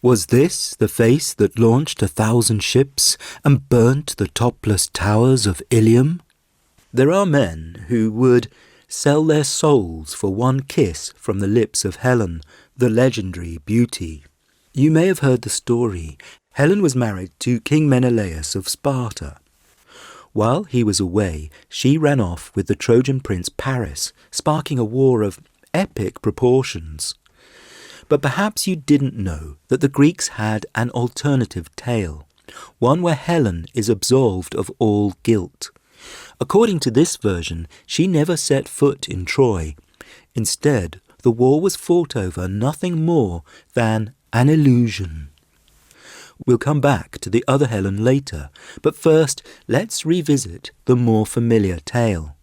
Was this the face that launched 1,000 ships and burnt the topless towers of Ilium? There are men who would sell their souls for one kiss from the lips of Helen, the legendary beauty. You may have heard the story. Helen was married to King Menelaus of Sparta. While he was away, she ran off with the Trojan prince Paris, sparking a war of epic proportions. But perhaps you didn't know that the Greeks had an alternative tale, one where Helen is absolved of all guilt. According to this version, she never set foot in Troy. Instead, the war was fought over nothing more than an illusion. We'll come back to the other Helen later, but first let's revisit the more familiar tale.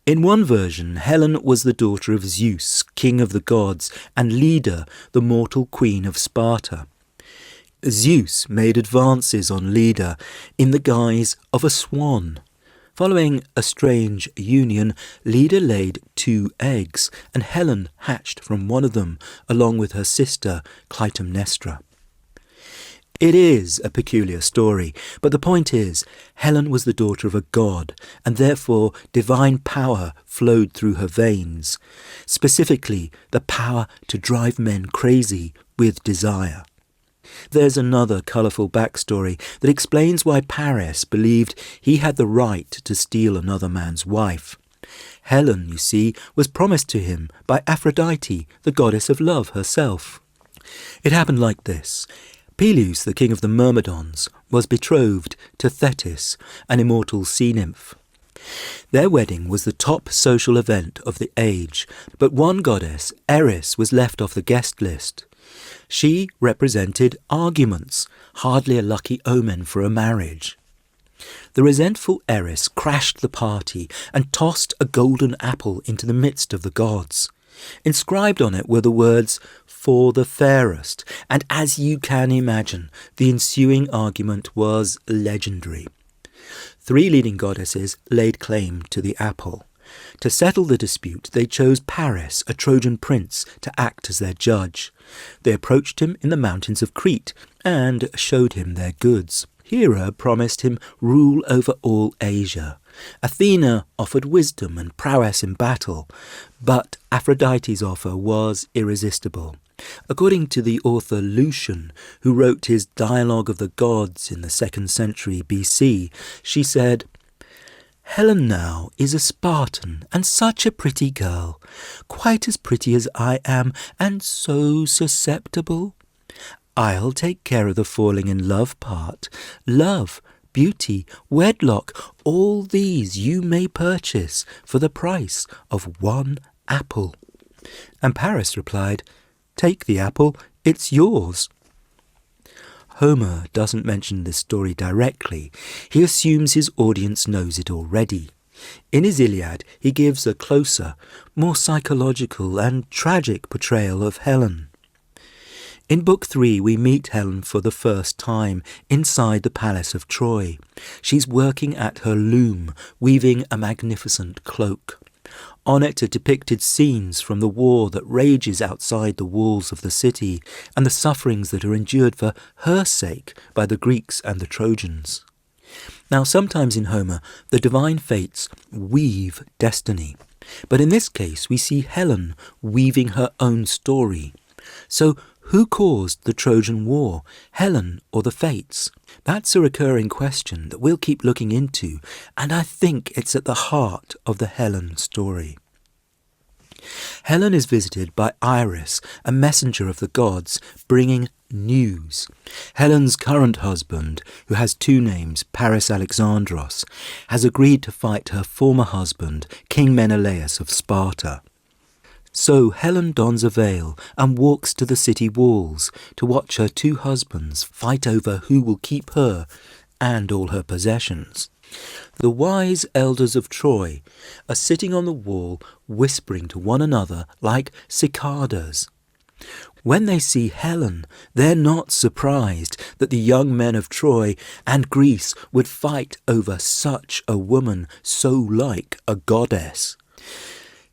In one version, Helen was the daughter of Zeus, king of the gods, and Leda, the mortal queen of Sparta. Zeus made advances on Leda in the guise of a swan. Following a strange union, Leda laid 2 eggs, and Helen hatched from one of them, along with her sister Clytemnestra. It is a peculiar story, but the point is, Helen was the daughter of a god, and therefore divine power flowed through her veins, specifically the power to drive men crazy with desire. There's another colourful backstory that explains why Paris believed he had the right to steal another man's wife. Helen, you see, was promised to him by Aphrodite, the goddess of love herself. It happened like this. Peleus, the king of the Myrmidons, was betrothed to Thetis, an immortal sea nymph. Their wedding was the top social event of the age, but one goddess, Eris, was left off the guest list. She represented arguments, hardly a lucky omen for a marriage. The resentful Eris crashed the party and tossed a golden apple into the midst of the gods. Inscribed on it were the words, "For the fairest," and as you can imagine, the ensuing argument was legendary. 3 leading goddesses laid claim to the apple. To settle the dispute, they chose Paris, a Trojan prince, to act as their judge. They approached him in the mountains of Crete and showed him their goods. Hera promised him rule over all Asia. Athena offered wisdom and prowess in battle, but Aphrodite's offer was irresistible. According to the author Lucian, who wrote his Dialogue of the Gods in the 2nd century BC, she said, "Helen now is a Spartan and such a pretty girl, quite as pretty as I am and so susceptible. I'll take care of the falling in love part. Love, beauty, wedlock, all these you may purchase for the price of 1 apple." And Paris replied, "Take the apple, it's yours." Homer doesn't mention this story directly. He assumes his audience knows it already. In his Iliad, he gives a closer, more psychological and tragic portrayal of Helen. In Book 3, we meet Helen for the first time inside the palace of Troy. She's working at her loom, weaving a magnificent cloak. On it are depicted scenes from the war that rages outside the walls of the city and the sufferings that are endured for her sake by the Greeks and the Trojans. Now, sometimes in Homer, the divine fates weave destiny. But in this case, we see Helen weaving her own story. So, who caused the Trojan War, Helen or the fates? That's a recurring question that we'll keep looking into, and I think it's at the heart of the Helen story. Helen is visited by Iris, a messenger of the gods, bringing news. Helen's current husband, who has 2 names, Paris Alexandros, has agreed to fight her former husband, King Menelaus of Sparta. So Helen dons a veil and walks to the city walls to watch her 2 husbands fight over who will keep her and all her possessions. The wise elders of Troy are sitting on the wall whispering to one another like cicadas. When they see Helen, they're not surprised that the young men of Troy and Greece would fight over such a woman so like a goddess.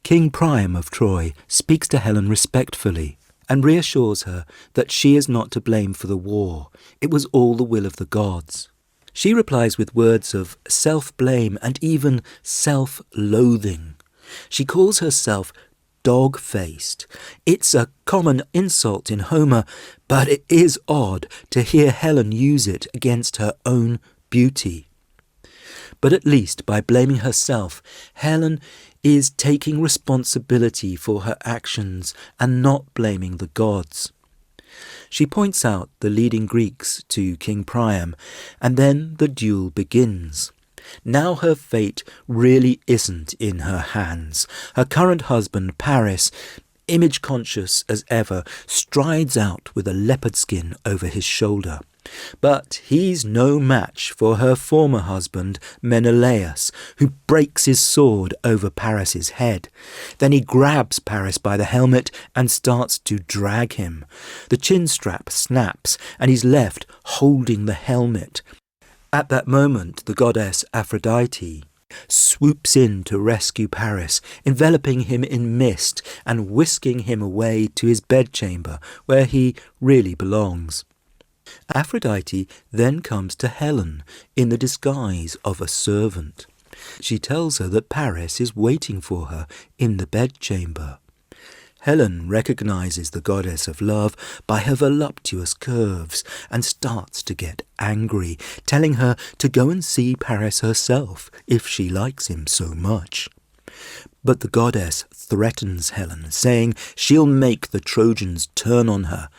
King Priam of Troy speaks to Helen respectfully and reassures her that she is not to blame for the war. It was all the will of the gods. She replies with words of self-blame and even self-loathing. She calls herself dog-faced. It's a common insult in Homer, but it is odd to hear Helen use it against her own beauty. But at least by blaming herself, Helen is taking responsibility for her actions and not blaming the gods. She points out the leading Greeks to King Priam, and then the duel begins. Now her fate really isn't in her hands. Her current husband, Paris, image-conscious as ever, strides out with a leopard skin over his shoulder. But he's no match for her former husband, Menelaus, who breaks his sword over Paris's head. Then he grabs Paris by the helmet and starts to drag him. The chin strap snaps, and he's left holding the helmet. At that moment, the goddess Aphrodite swoops in to rescue Paris, enveloping him in mist and whisking him away to his bedchamber, where he really belongs. Aphrodite then comes to Helen in the disguise of a servant. She tells her that Paris is waiting for her in the bedchamber. Helen recognizes the goddess of love by her voluptuous curves and starts to get angry, telling her to go and see Paris herself if she likes him so much. But the goddess threatens Helen, saying she'll make the Trojans turn on her,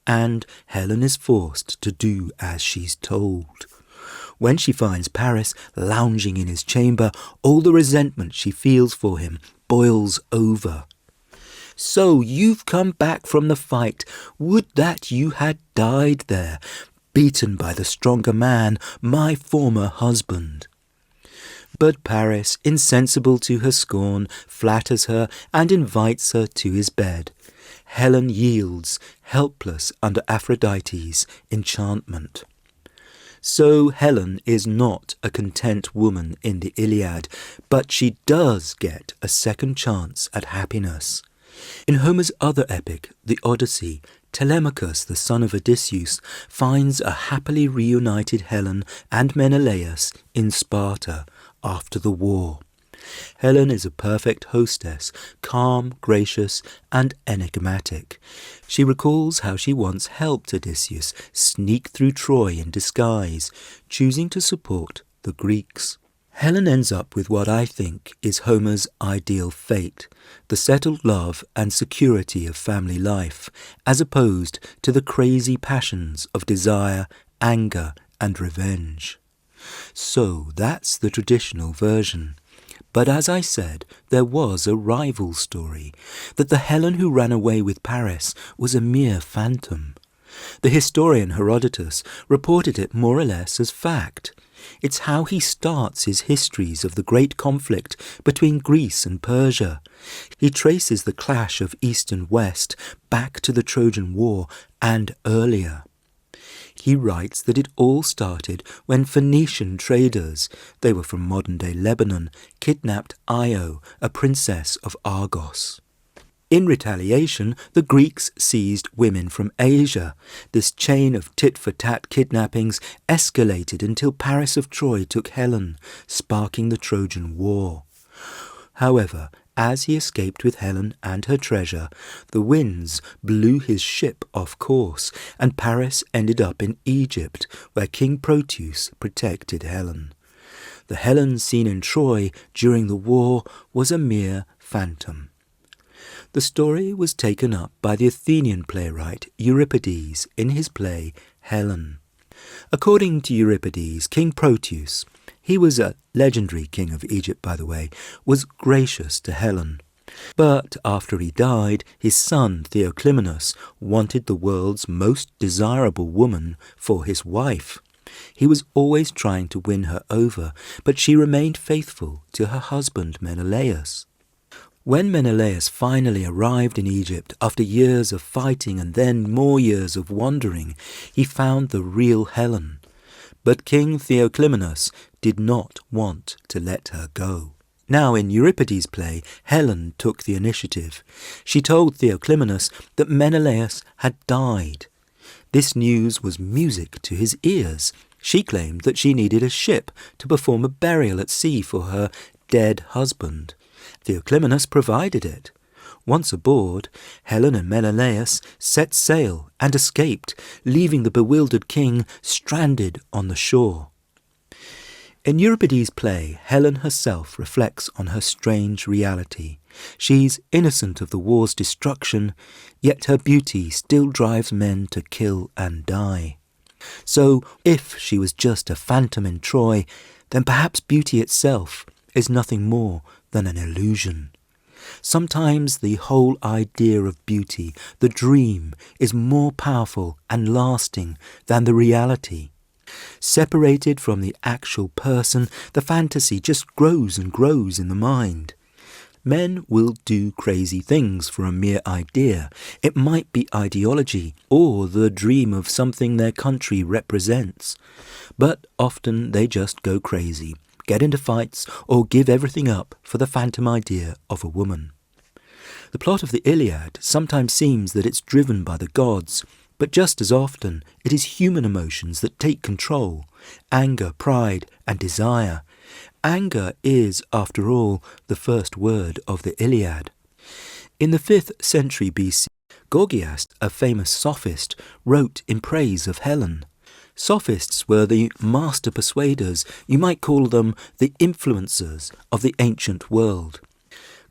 and Helen is forced to do as she's told. When she finds Paris lounging in his chamber, all the resentment she feels for him boils over. "So you've come back from the fight. Would that you had died there, beaten by the stronger man, my former husband." But Paris, insensible to her scorn, flatters her and invites her to his bed. Helen yields, helpless under Aphrodite's enchantment. So Helen is not a content woman in the Iliad, but she does get a second chance at happiness. In Homer's other epic, the Odyssey, Telemachus, the son of Odysseus, finds a happily reunited Helen and Menelaus in Sparta after the war. Helen is a perfect hostess, calm, gracious, and enigmatic. She recalls how she once helped Odysseus sneak through Troy in disguise, choosing to support the Greeks. Helen ends up with what I think is Homer's ideal fate, the settled love and security of family life, as opposed to the crazy passions of desire, anger, and revenge. So that's the traditional version. But as I said, there was a rival story, that the Helen who ran away with Paris was a mere phantom. The historian Herodotus reported it more or less as fact. It's how he starts his histories of the great conflict between Greece and Persia. He traces the clash of East and West back to the Trojan War and earlier. He writes that it all started when Phoenician traders, they were from modern-day Lebanon, kidnapped Io, a princess of Argos. In retaliation, the Greeks seized women from Asia. This chain of tit-for-tat kidnappings escalated until Paris of Troy took Helen, sparking the Trojan War. However, as he escaped with Helen and her treasure, the winds blew his ship off course, and Paris ended up in Egypt, where King Proteus protected Helen. The Helen seen in Troy during the war was a mere phantom. The story was taken up by the Athenian playwright Euripides in his play Helen. According to Euripides, King Proteus, he was a legendary king of Egypt, by the way, was gracious to Helen. But after he died, his son Theoclymenus wanted the world's most desirable woman for his wife. He was always trying to win her over, but she remained faithful to her husband Menelaus. When Menelaus finally arrived in Egypt after years of fighting and then more years of wandering, he found the real Helen. But King Theoclymenus did not want to let her go. Now, in Euripides' play, Helen took the initiative. She told Theoclymenus that Menelaus had died. This news was music to his ears. She claimed that she needed a ship to perform a burial at sea for her dead husband. Theoclymenus provided it. Once aboard, Helen and Menelaus set sail and escaped, leaving the bewildered king stranded on the shore. In Euripides' play, Helen herself reflects on her strange reality. She's innocent of the war's destruction, yet her beauty still drives men to kill and die. So, if she was just a phantom in Troy, then perhaps beauty itself is nothing more than an illusion. Sometimes the whole idea of beauty, the dream, is more powerful and lasting than the reality. Separated from the actual person, the fantasy just grows and grows in the mind. Men will do crazy things for a mere idea. It might be ideology or the dream of something their country represents. But often they just go crazy, get into fights, or give everything up for the phantom idea of a woman. The plot of the Iliad sometimes seems that it's driven by the gods, but just as often it is human emotions that take control: anger, pride, and desire. Anger is, after all, the first word of the Iliad. In the 5th century BC, Gorgias, a famous sophist, wrote in praise of Helen. Sophists were the master persuaders, you might call them the influencers of the ancient world.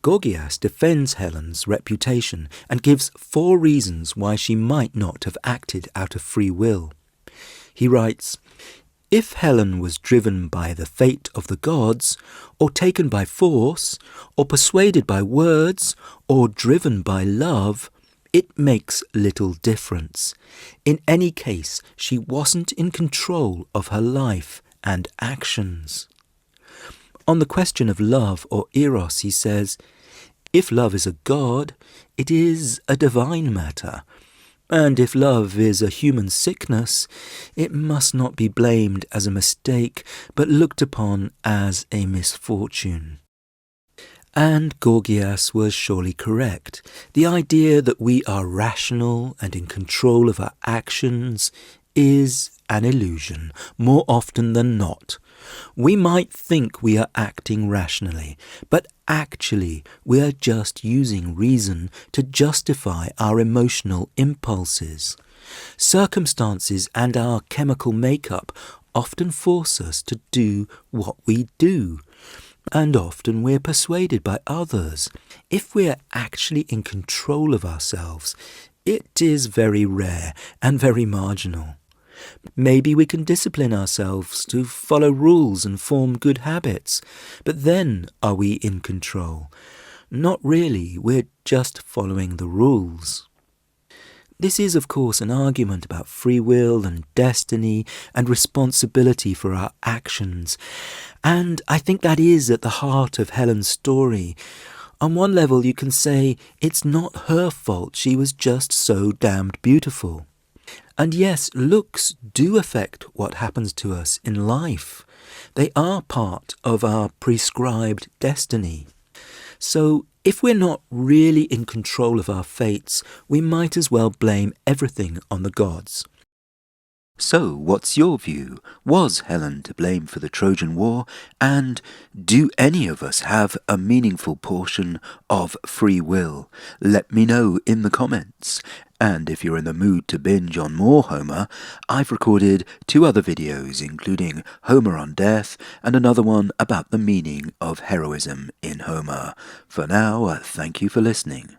Gorgias defends Helen's reputation and gives 4 reasons why she might not have acted out of free will. He writes, "If Helen was driven by the fate of the gods, or taken by force, or persuaded by words, or driven by love, it makes little difference. In any case, she wasn't in control of her life and actions." On the question of love or eros, he says, "If love is a god, it is a divine matter. And if love is a human sickness, it must not be blamed as a mistake, but looked upon as a misfortune." And Gorgias was surely correct. The idea that we are rational and in control of our actions is an illusion, more often than not. We might think we are acting rationally, but actually we are just using reason to justify our emotional impulses. Circumstances and our chemical makeup often force us to do what we do, and often we're persuaded by others. If we're actually in control of ourselves, it is very rare and very marginal. Maybe we can discipline ourselves to follow rules and form good habits, but then are we in control? Not really, we're just following the rules. This is, of course, an argument about free will and destiny and responsibility for our actions, and I think that is at the heart of Helen's story. On one level, you can say it's not her fault, she was just so damned beautiful. And yes, looks do affect what happens to us in life. They are part of our prescribed destiny. So if we're not really in control of our fates, we might as well blame everything on the gods. So, what's your view? Was Helen to blame for the Trojan War? And do any of us have a meaningful portion of free will? Let me know in the comments. And if you're in the mood to binge on more Homer, I've recorded 2 other videos, including Homer on Death and another one about the meaning of heroism in Homer. For now, thank you for listening.